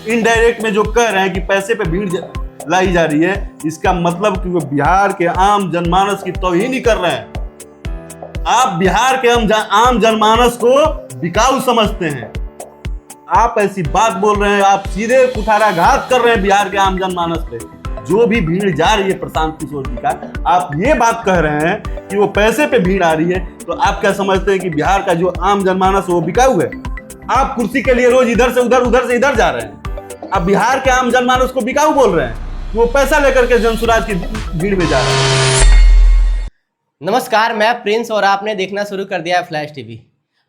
Indirect में जो कह रहे हैं कि पैसे पे भीड़ लाई जा रही है, इसका मतलब कि वो बिहार के आम जनमानस की तौहीन ही कर रहे हैं। आप बिहार के आम जनमानस को बिकाऊ समझते हैं। आप ऐसी बात बोल रहे हैं, आप सीधे कुठाराघात कर रहे हैं बिहार के आम जनमानस पे। जो भी भीड़ जा रही है प्रशांत किशोर जी का, आप ये बात कह रहे हैं कि वो पैसे पे भीड़ आ रही है, तो आप क्या समझते हैं कि बिहार का जो आम जनमानस वो बिकाऊ है? आप कुर्सी के लिए रोज इधर से इधर जा रहे हैं। आप बिहार के आम जनमानस को बिकाऊ बोल रहे हैं, वो पैसा लेकर के जनसुराज की भीड़ में जा रहे हैं। नमस्कार, मैं प्रिंस और आपने देखना शुरू कर दिया है फ्लैश टीवी।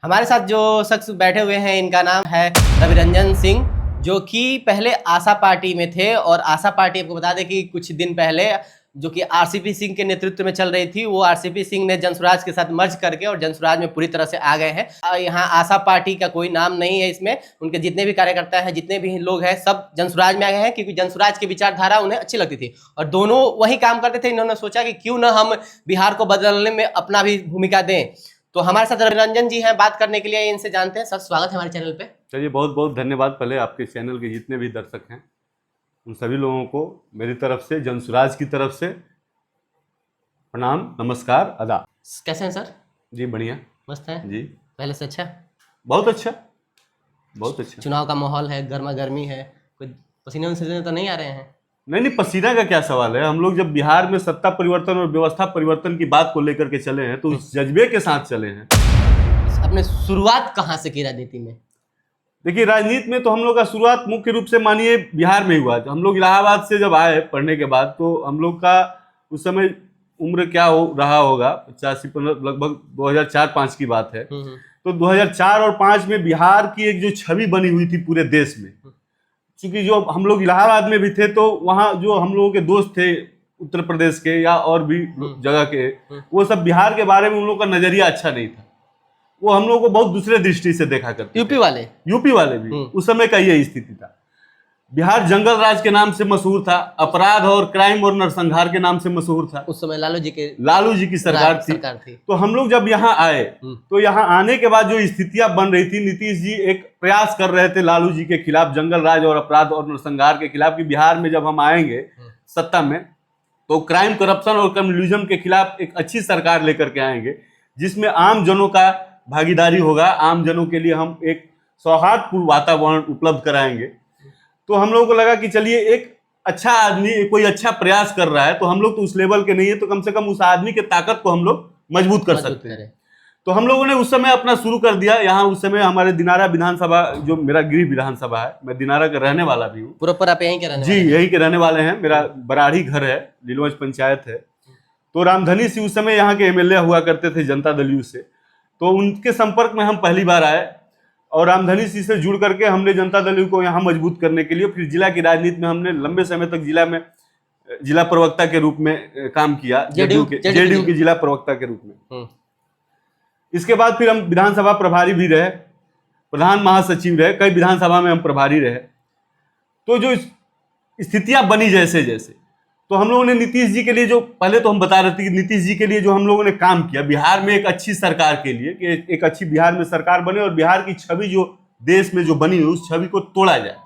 हमारे साथ जो शख्स बैठे हुए हैं, इनका नाम है रविरंजन सिंह, जो कि पहले आशा पार्टी में थे। और आशा पार्टी आपको बता दें कि कुछ दिन पहले जो कि आरसीपी सिंह के नेतृत्व में चल रही थी, वो आरसीपी सिंह ने जनसुराज के साथ मर्ज करके और जनसुराज में पूरी तरह से आ गए हैं। यहाँ आशा पार्टी का कोई नाम नहीं है इसमें। उनके जितने भी कार्यकर्ता हैं, जितने भी लोग हैं, सब जनसुराज में आ गए हैं, क्योंकि जनसुराज की विचारधारा उन्हें अच्छी लगती थी और दोनों वही काम करते थे। इन्होंने सोचा कि क्यों ना हम बिहार को बदलने में अपना भी भूमिका दें। तो हमारे साथ रविरंजन जी हैं बात करने के लिए, इनसे जानते हैं। सर, स्वागत है हमारे चैनल पे। चलिए, बहुत बहुत धन्यवाद। पहले आपके चैनल के जितने भी दर्शक हैं, उन सभी लोगों को मेरी तरफ से, जनसुराज की तरफ से प्रणाम, नमस्कार, अदा। कैसे हैं सर? जी बढ़िया, मस्त है जी, पहले से अच्छा, बहुत अच्छा, बहुत अच्छा। चुनाव का माहौल है, गर्मा गर्मी है, कोई पसीने वसीने तो नहीं आ रहे हैं? नहीं, पसीना का क्या सवाल है। हम लोग जब बिहार में सत्ता परिवर्तन और व्यवस्था परिवर्तन की बात को लेकर के चले हैं, तो उस जज्बे के साथ चले हैं। आपने शुरुआत कहाँ से की राजनीति में? देखिए, राजनीति में तो हम लोग का शुरुआत मुख्य रूप से मानिए बिहार में हुआ। हम लोग इलाहाबाद से जब आए पढ़ने के बाद, तो हम लोग का उस समय उम्र क्या हो रहा होगा, 85 लगभग 2004-05 की बात है। तो 2004 और 5 में बिहार की एक जो छवि बनी हुई थी पूरे देश में, क्योंकि जो हम लोग इलाहाबाद में भी थे, तो वहाँ जो हम लोगों के दोस्त थे उत्तर प्रदेश के या और भी जगह के, वो सब बिहार के बारे में उन लोगों का नजरिया अच्छा नहीं था। वो हम लोगों को बहुत दूसरे दृष्टि से देखा करते। यूपी वाले भी उस समय का यही स्थिति था। बिहार जंगल राज के नाम से मशहूर था, अपराध और क्राइम और नरसंहार के नाम से मशहूर था। उस समय लालू जी की सरकार थी। तो हम लोग जब यहाँ आए, तो यहाँ आने के बाद जो स्थितियां बन रही थी, नीतीश जी एक प्रयास कर रहे थे लालू जी के खिलाफ, जंगल राज और अपराध और नरसंहार के खिलाफ, कि बिहार में जब हम आएंगे सत्ता में, तो क्राइम, करप्शन और कम्युनिज्म के खिलाफ एक अच्छी सरकार लेकर के आएंगे, जिसमें आम जनों का भागीदारी होगा। आम जनों के लिए हम एक सौहार्दपूर्ण वातावरण उपलब्ध कराएंगे। तो हम लोगों को लगा कि चलिए, एक अच्छा आदमी कोई अच्छा प्रयास कर रहा है, तो हम लोग तो उस लेवल के नहीं है, तो कम से कम उस आदमी के ताकत को हम लोग मजबूत कर सकते हैं। तो हम लोगों ने उस समय अपना शुरू कर दिया। यहाँ उस समय हमारे दिनारा विधानसभा, जो मेरा गृह विधानसभा है, मैं दिनारा का रहने वाला भी हूँ। प्रॉपर आप यहीं के रहने? जी, यहीं के रहने वाले हैं। मेरा बराड़ी घर है, लीलवंश पंचायत है। तो रामधनी सिंह उस समय यहाँ के एमएलए हुआ करते थे जनता दल यू से, तो उनके संपर्क में हम पहली बार आए और रामधनी सिंह से जुड़ करके हमने जनता दल को यहाँ मजबूत करने के लिए, फिर जिला की राजनीति में हमने लंबे समय तक जिला प्रवक्ता के रूप में काम किया, जेडीयू के जिला प्रवक्ता के रूप में। इसके बाद फिर हम विधानसभा प्रभारी भी रहे, प्रधान महासचिव रहे, कई विधानसभा में हम प्रभारी रहे। तो जो स्थितियां बनी जैसे जैसे, तो हम लोगों ने नीतीश जी के लिए, जो पहले तो हम बता रहे थे कि नीतीश जी के लिए जो हम लोगों ने काम किया बिहार में एक अच्छी सरकार के लिए, कि एक अच्छी बिहार में सरकार बने और बिहार की छवि जो देश में जो बनी हुई, उस छवि को तोड़ा जाए।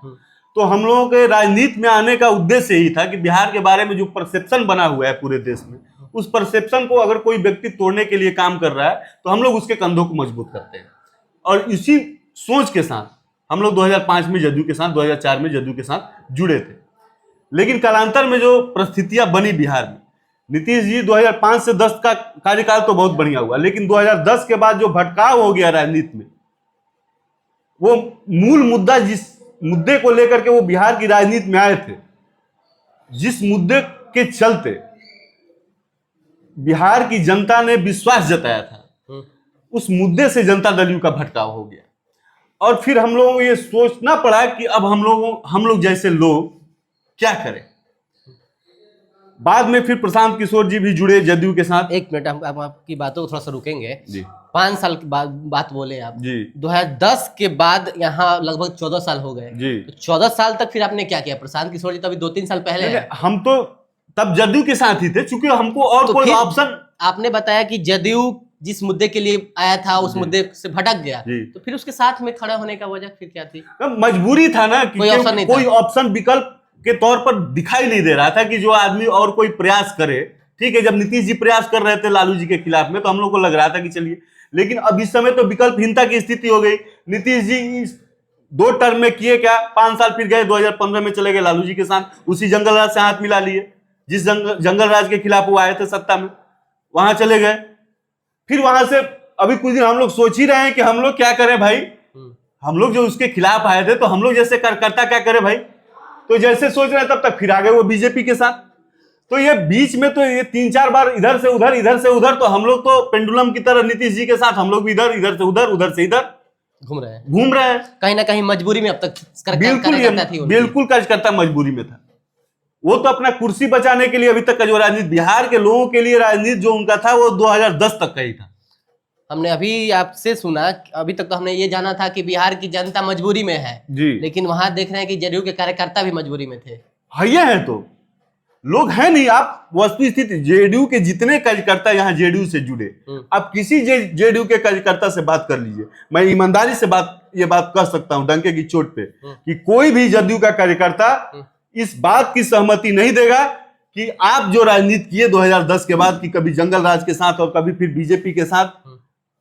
तो हम लोगों के राजनीति में आने का उद्देश्य यही था कि बिहार के बारे में जो परसेप्शन बना हुआ है पूरे देश में, उस परसेप्शन को अगर कोई व्यक्ति तोड़ने के लिए काम कर रहा है, तो हम लोग उसके कंधों को मजबूत करते हैं। और इसी सोच के साथ हम लोग 2005 में जदयू के साथ, 2004 में जदयू के साथ जुड़े थे। लेकिन कालांतर में जो परिस्थितियां बनी बिहार में, नीतीश जी 2005 से 10 का कार्यकाल तो बहुत बढ़िया हुआ, लेकिन 2010 के बाद जो भटकाव हो गया राजनीति में, वो मूल मुद्दा, जिस मुद्दे को लेकर के वो बिहार की राजनीति में आए थे, जिस मुद्दे के चलते बिहार की जनता ने विश्वास जताया था, उस मुद्दे से जनता दल यू का भटकाव हो गया। और फिर हम लोगों को ये सोचना पड़ा कि अब हम लोग जैसे लोग क्या करें। बाद में फिर प्रशांत किशोर जी भी जुड़े जदयू के साथ। एक मिनट, हम आपकी बातों को थोड़ा सा रुकेंगे जी। 5 साल की बात बोले आप जी। 2010 के बाद यहाँ लगभग 14 साल हो गए जी। तो 14 साल तक फिर आपने क्या किया? प्रशांत किशोर जी तो अभी 2-3 साल पहले है। हम तो तब जदयू के साथ ही थे, चूंकि हमको और तो कोई ऑप्शन। आपने बताया कि जदयू जिस मुद्दे के लिए आया था उस जी। मुद्दे से भटक गया, जी। तो फिर उसके साथ में खड़ा होने का वजह फिर क्या थी? मजबूरी था ना कि कोई ऑप्शन नहीं था। कोई ऑप्शन विकल्प के तौर पर दिखाई नहीं दे रहा था कि जो आदमी और कोई प्रयास करे। ठीक है, जब नीतीश जी प्रयास कर रहे थे लालू जी के खिलाफ में, तो हम लोग को लग रहा था कि चलिए, लेकिन अब इस समय तो विकल्पहीनता की स्थिति हो गई। नीतीश जी इस 2 टर्म में किए क्या, 5 साल फिर गए, 2015 में चले गए लालू जी के साथ, उसी जंगल राज से हाथ मिला लिए, जिस जंगल राज के खिलाफ वो आए थे सत्ता में, वहां चले गए। फिर वहां से अभी कुछ दिन हम लोग सोच ही रहे हैं कि हम लोग क्या करें भाई। हम लोग जो उसके खिलाफ आए थे, तो हम लोग जैसे कार्यकर्ता क्या करें भाई, तो जैसे सोच रहे हैं तब तक फिर आ गए वो बीजेपी के साथ। तो ये बीच में तो ये 3-4 बार इधर से उधर, इधर से उधर, तो हम लोग तो पेंडुलम की तरह नीतीश जी के साथ हम लोग भी इधर, इधर से उधर, उधर से इधर घूम रहे हैं। कहीं ना कहीं मजबूरी में अब तक बिल्कुल कार्यकर्ता मजबूरी में था। वो तो अपना कुर्सी बचाने के लिए अभी तक का जो राजनीति, बिहार के लोगों के लिए राजनीति जो उनका था, वो 2010 तक का ही था। हमने अभी आपसे सुना, अभी तक तो हमने ये जाना था कि बिहार की जनता मजबूरी में है जी, लेकिन वहां देख रहे हैं कि जेडीयू के कार्यकर्ता भी मजबूरी में थे। भैया है तो लोग हैं नहीं। आप वस्तु स्थिति जेडीयू के जितने कार्यकर्ता यहाँ जेडीयू से जुड़े, आप किसी जेडीयू के कार्यकर्ता से बात कर लीजिए, मैं ईमानदारी से ये बात कह सकता हूं डंके की चोट पे, कि कोई भी जदयू का कार्यकर्ता इस बात की सहमति नहीं देगा कि आप जो राजनीति किए 2010 के बाद, कि कभी जंगल राज के साथ और कभी फिर बीजेपी के साथ,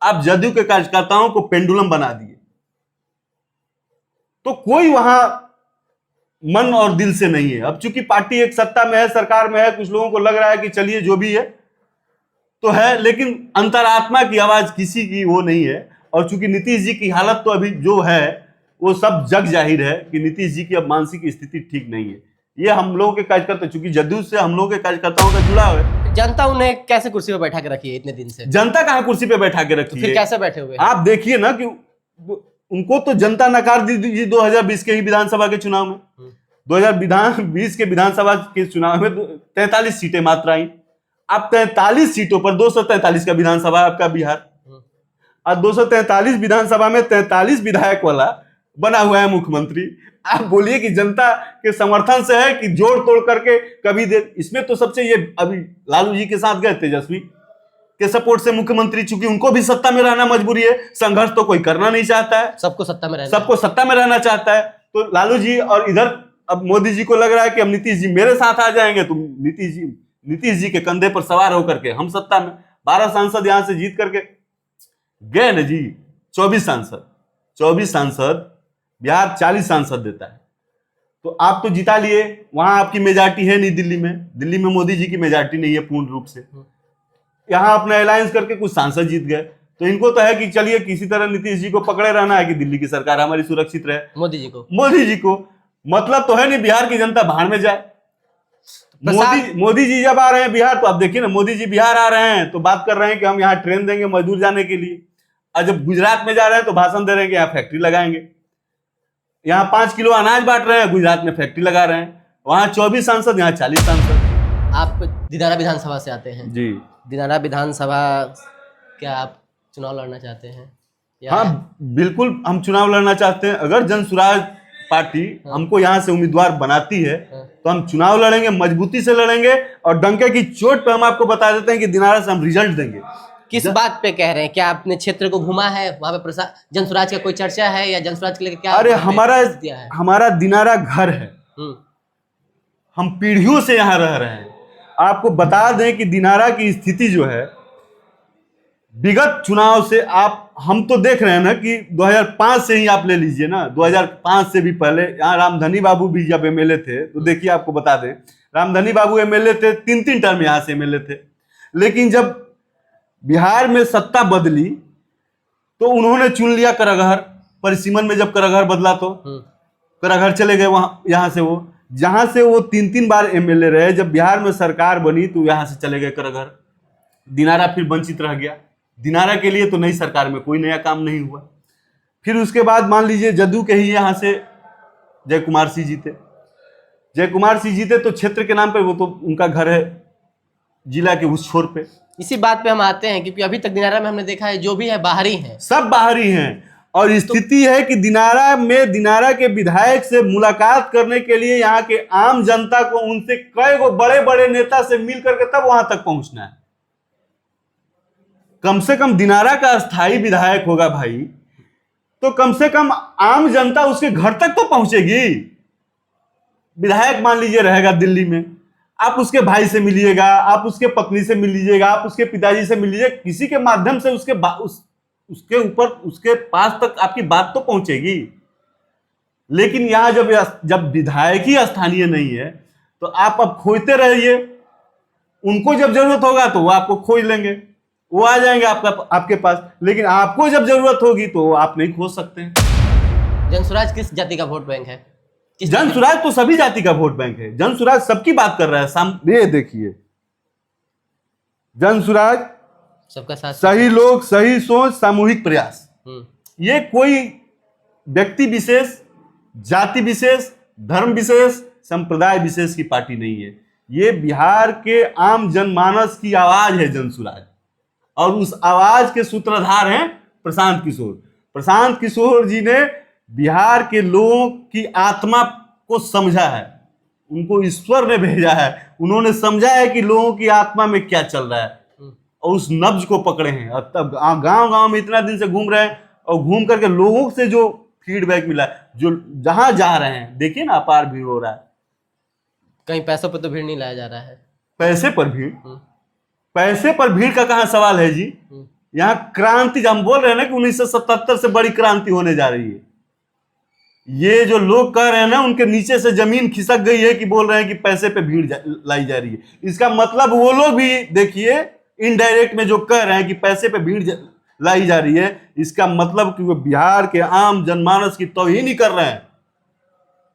आप जदयू के कार्यकर्ताओं को पेंडुलम बना दिए। तो कोई वहां मन और दिल से नहीं है। अब चूंकि पार्टी एक सत्ता में है, सरकार में है, कुछ लोगों को लग रहा है कि चलिए जो भी है तो है, लेकिन अंतरात्मा की आवाज किसी की वो नहीं है। और चूंकि नीतीश जी की हालत तो अभी जो है वो सब जग जाहिर है कि नीतीश जी की अब मानसिक स्थिति ठीक नहीं है। ये हम लोगों के कार्यकर्ता, चूंकि जदयू से हम लोगों के कार्यकर्ताओं का जुड़ाव है। जनता उन्हें कैसे कुर्सी पे बैठा के रखी है इतने दिन से? जनता कहाँ कुर्सी पे बैठा के रखी है? फिर कैसे बैठे हुए? आप देखिए ना कि उनको तो जनता नकार दी 2020 के ही विधानसभा के चुनाव में। 2020 के विधानसभा के चुनाव में 43 सीटें मात्र आई। अब 43 सीटों पर 243 का विधानसभा आपका बिहार, और 243 विधानसभा में 43 विधायक वाला बना हुआ है मुख्यमंत्री। आप बोलिए कि जनता के समर्थन से है कि जोड़ तोड़ करके कभी दे। इसमें तो सबसे ये अभी लालू जी के साथ गए तेजस्वी के सपोर्ट से मुख्यमंत्री, चूंकि उनको भी सत्ता में रहना मजबूरी है, संघर्ष तो कोई करना नहीं चाहता है, सबको सत्ता में रहना चाहता है। तो लालू जी, और इधर अब मोदी जी को लग रहा है कि अब नीतीश जी मेरे साथ आ जाएंगे, तो नीतीश जी के कंधे पर सवार होकर के हम सत्ता में 12 सांसद यहां से जीत करके गए ना जी। 24 सांसद बिहार 40 सांसद देता है, तो आप तो जिता लिए। वहां आपकी मेजॉरिटी है नहीं, दिल्ली में मोदी जी की मेजॉरिटी नहीं है पूर्ण रूप से। यहां अपना अलायंस करके कुछ सांसद जीत गए, तो इनको तो है कि चलिए किसी तरह नीतीश जी को पकड़े रहना है कि दिल्ली की सरकार हमारी सुरक्षित रहे। मोदी जी को मतलब तो है नहीं बिहार की जनता भाड़ में जाए। मोदी जी जब आ रहे हैं बिहार, तो आप देखिए ना, मोदी जी बिहार आ रहे हैं तो बात कर रहे हैं कि हम यहाँ ट्रेन देंगे मजदूर जाने के लिए, और जब गुजरात में जा रहे हैं तो भाषण दे रहे हैं कि यहाँ फैक्ट्री लगाएंगे। यहाँ 5 किलो अनाज बांट रहे हैं, गुजरात में फैक्ट्री लगा रहे हैं। वहां 24 सांसद, यहाँ 40 सांसद। आप दिनारा विधानसभा से आते हैं जी। दिनारा विधानसभा, क्या आप चुनाव लड़ना चाहते हैं? हाँ बिल्कुल, हम चुनाव लड़ना चाहते हैं। अगर जन सुराज पार्टी हमको यहाँ से उम्मीदवार बनाती है तो हम चुनाव लड़ेंगे, मजबूती से लड़ेंगे, और डंके की चोट पे हम आपको बता देते हैं कि दिनारा से हम रिजल्ट देंगे। किस बात पे कह रहे हैं? क्या आपने क्षेत्र को घुमा है? वहां पे जनसुराज का कोई चर्चा है, या जनसुराज के लिए क्या? अरे हमारा दिनारा घर है, हम पीढ़ियों से यहाँ रह रहे हैं। आपको बता दें कि दिनारा की स्थिति जो है, विगत चुनाव से हम तो देख रहे हैं ना कि 2005 से ही आप ले लीजिए ना, 2005 से भी पहले यहाँ रामधनी बाबू भी जब एमएलए थे, तो देखिए आपको बता दें, रामधनी बाबू एमएलए थे, 3 टर्म यहाँ से एमएलए थे। लेकिन जब बिहार में सत्ता बदली तो उन्होंने चुन लिया करगहर। परिसीमन में जब करगहर बदला तो करगहर चले गए वहां, यहाँ से वो, जहां से वो 3 बार एमएलए रहे। जब बिहार में सरकार बनी तो यहाँ से चले गए करगहर। दिनारा फिर वंचित रह गया। दिनारा के लिए तो नई सरकार में कोई नया काम नहीं हुआ। फिर उसके बाद मान लीजिए जदयू के ही यहाँ से जय कुमार सिंह जीते, तो क्षेत्र के नाम पे वो तो उनका घर है जिला के उस छोर पे। इसी बात पे हम आते हैं, क्योंकि अभी तक दिनारा में हमने देखा है जो भी है बाहरी हैं, सब बाहरी हैं। और स्थिति है कि दिनारा के विधायक से मुलाकात करने के लिए यहाँ के आम जनता को उनसे कई गो बड़े बड़े नेता से मिल करके तब वहां तक पहुंचना है। कम से कम दिनारा का स्थायी विधायक होगा भाई, तो कम से कम आम जनता उसके घर तक तो पहुंचेगी। विधायक मान लीजिए रहेगा दिल्ली में, आप उसके भाई से मिलिएगा, आप उसके पत्नी से मिल लीजिएगा, आप उसके पिताजी से मिल लीजिए, किसी के माध्यम से उसके ऊपर उसके पास तक आपकी बात तो पहुंचेगी। लेकिन यहां जब विधायक ही स्थानीय नहीं है तो आप अब खोजते रहिए, उनको जब जरूरत होगा तो वो आपको खोज लेंगे, वो आ जाएंगे आपके पास, लेकिन आपको जब जरूरत होगी तो आप नहीं खोज सकते हैं। जनसुराज किस जाति का वोट बैंक है? जनसुराज तो सभी जाति का वोट बैंक है। जनसुराज सबकी बात कर रहा है। ये देखिए, जनसुराज सबका साथ, सही लोग, सही सोच, सामूहिक प्रयास। ये कोई व्यक्ति विशेष, जाति विशेष, धर्म विशेष, संप्रदाय विशेष की पार्टी नहीं है। ये बिहार के आम जनमानस की आवाज है जनसुराज, और उस आवाज के सूत्रधार हैं प्रशांत किशोर। प्रशांत किशोर जी ने बिहार के लोगों की आत्मा को समझा है, उनको ईश्वर ने भेजा है। उन्होंने समझा है कि लोगों की आत्मा में क्या चल रहा है, और उस नब्ज को पकड़े हैं। और तब गांव गांव में इतना दिन से घूम रहे हैं, और घूम करके लोगों से जो फीडबैक मिला, जो जहां जा रहे हैं, देखिए ना अपार भीड़ हो रहा है। कहीं पैसों पर तो भीड़ नहीं लाया जा रहा है। पैसे पर भीड़, पैसे पर भीड़ का कहां सवाल है जी। यहाँ क्रांति, हम बोल रहे हैं ना कि 1977 से बड़ी क्रांति होने जा रही है। ये जो लोग कह रहे हैं ना, उनके नीचे से जमीन खिसक गई है कि बोल रहे हैं कि पैसे पे भीड़ लाई जा रही है। इसका मतलब वो लोग भी देखिए इनडायरेक्ट में जो कह रहे हैं कि पैसे पे भीड़ लाई जा रही है, इसका मतलब कि वो बिहार के आम जनमानस की तौहीन ही कर रहे हैं।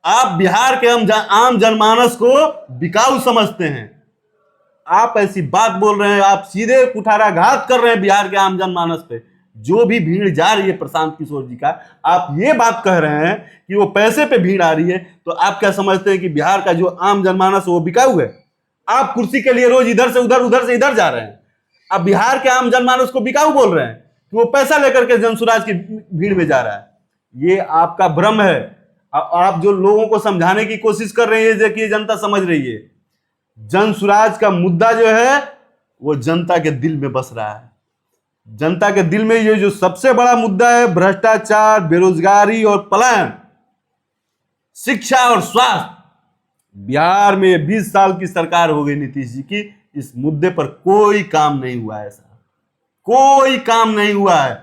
आप बिहार के आम जनमानस को बिकाऊ समझते हैं, आप ऐसी बात बोल रहे हैं, आप सीधे कुठाराघात कर रहे हैं बिहार के आम जनमानस पे। जो भी भीड़ जा रही है प्रशांत किशोर जी का, आप ये बात कह रहे हैं कि वो पैसे पे भीड़ आ रही है, तो आप क्या समझते हैं कि बिहार का जो आम जनमानस है वो बिकाऊ है? आप कुर्सी के लिए रोज इधर से उधर, उधर से इधर जा रहे हैं, आप बिहार के आम जनमानस को बिकाऊ बोल रहे हैं कि वो पैसा लेकर के जनसुराज की भीड़ में जा रहा है। ये आपका भ्रम है। आप जो लोगों को समझाने की कोशिश कर रहे हैं, देखिए जनता समझ रही है। जनसुराज का मुद्दा जो है वो जनता के दिल में बस रहा है। जनता के दिल में ये जो सबसे बड़ा मुद्दा है, भ्रष्टाचार, बेरोजगारी और पलायन, शिक्षा और स्वास्थ्य। बिहार में 20 साल की सरकार हो गई नीतीश जी की, इस मुद्दे पर कोई काम नहीं हुआ है, ऐसा कोई काम नहीं हुआ है।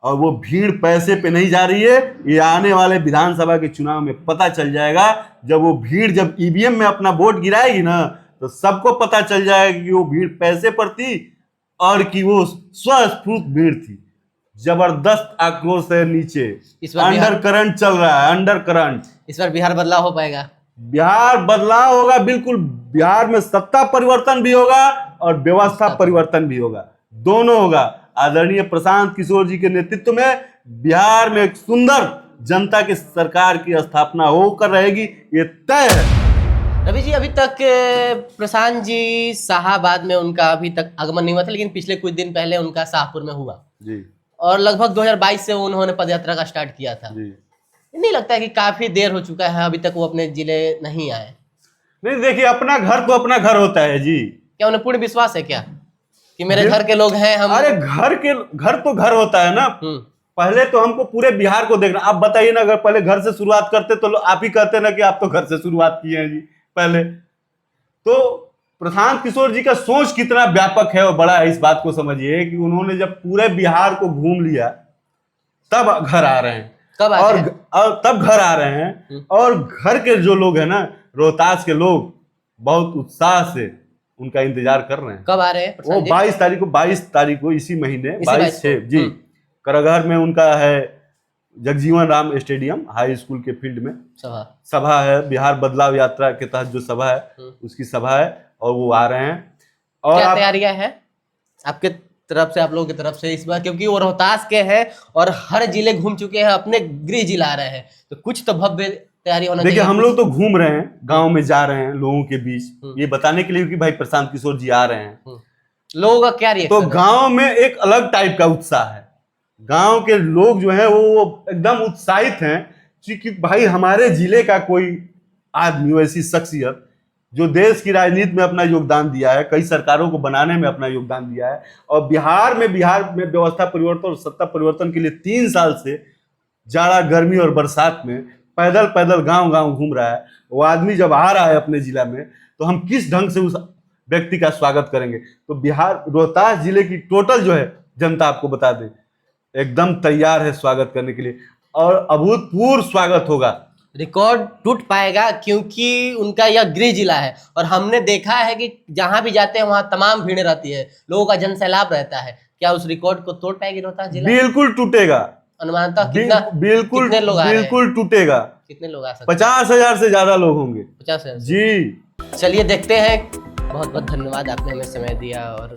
और वो भीड़ पैसे पे नहीं जा रही है, ये आने वाले विधानसभा के चुनाव में पता चल जाएगा। जब वो भीड़ जब ईवीएम में अपना वोट गिराएगी ना, तो सबको पता चल जाएगा कि वो भीड़ पैसे पर थी और कि वो स्वस्फूर्त भीड़ थी। जबरदस्त आक्रोश है नीचे, अंडर करंट चल रहा है, अंडर करंट। इस बार बिहार बदलाव हो पाएगा? बिहार बदलाव होगा, बिल्कुल। बिहार में सत्ता परिवर्तन भी होगा और व्यवस्था परिवर्तन भी होगा, दोनों होगा। आदरणीय प्रशांत किशोर जी के नेतृत्व में बिहार में एक सुंदर जनता की सरकार की स्थापना होकर रहेगी, ये तय है। रवि जी, अभी तक प्रशांत जी शाहाबाद में उनका अभी तक आगमन नहीं हुआ था, लेकिन पिछले कुछ दिन पहले उनका शाहपुर में हुआ जी, और लगभग 2022 से उन्होंने पदयात्रा का स्टार्ट किया था जी। नहीं लगता है कि काफी देर हो चुका है, अभी तक वो अपने जिले नहीं आए? नहीं, देखिए अपना घर तो अपना घर होता है जी। क्या उन्हें पूर्ण विश्वास है क्या कि मेरे घर के लोग हैं? हम अरे घर तो घर होता है ना। पहले तो हमको पूरे बिहार को देखना। आप बताइए ना, अगर पहले घर से शुरुआत करते तो आप ही कहते ना कि आप तो घर से शुरुआत किए हैं जी पहले। तो प्रशांत किशोर जी का सोच कितना व्यापक है और बड़ा है, इस बात को समझिए कि उन्होंने जब पूरे बिहार को घूम लिया तब घर आ रहे हैं। कब और तब घर आ रहे हैं। और घर के जो लोग हैं ना, रोहतास के लोग बहुत उत्साह से उनका इंतजार कर रहे हैं। कब आ रहे हैं? वो 22 तारीख को इसी महीने 22/6 जी, करगहर में उनका है Jagjivan Ram stadium high school के फील्ड में सभा है। बिहार बदलाव यात्रा के तहत जो सभा है उसकी सभा है, और वो आ रहे हैं। और क्या तैयारियां हैं आपके तरफ से, आप लोगों की तरफ से इस बार? क्योंकि वो रोहतास के हैं और हर जिले घूम चुके हैं, अपने गृह जिला आ रहे हैं, तो कुछ तो भव्य तैयारी होना चाहिए। देखिए हम लोग तो घूम रहे हैं, गांव में जा रहे हैं लोगों के बीच, ये बताने के लिए कि भाई प्रशांत किशोर जी आ रहे हैं। लोगों का क्या रिएक्शन? तो गांव में एक अलग टाइप का उत्साह है। गांव के लोग जो हैं वो एकदम उत्साहित हैं कि भाई हमारे जिले का कोई आदमी, वैसी शख्सियत जो देश की राजनीति में अपना योगदान दिया है, कई सरकारों को बनाने में अपना योगदान दिया है, और बिहार में व्यवस्था परिवर्तन और सत्ता परिवर्तन के लिए 3 साल से जाड़ा, गर्मी और बरसात में पैदल पैदल गांव गांव घूम रहा है। वो आदमी जब आ रहा है अपने जिला में, तो हम किस ढंग से उस व्यक्ति का स्वागत करेंगे। तो बिहार, रोहतास जिले की टोटल जो है जनता, आपको बता दें, एकदम तैयार है स्वागत करने के लिए, और अभूतपूर्व स्वागत होगा। रिकॉर्ड टूट पाएगा क्योंकि उनका यह गृह जिला है, और हमने देखा है कि जहां भी जाते हैं वहां तमाम भीड़ रहती है, लोगों का जनसैलाब रहता है। क्या उस रिकॉर्ड को तोड़ पाएगी रोहतास जिला? बिल्कुल टूटेगा। अनुमानतः कितना, बिल्कुल कितने लोग आ रहे हैं? बिल्कुल टूटेगा। कितने लोग आ सकते हैं? 50,000 से ज्यादा लोग होंगे। 50,000 जी। चलिए देखते हैं। बहुत बहुत धन्यवाद, आपने हमें समय दिया। और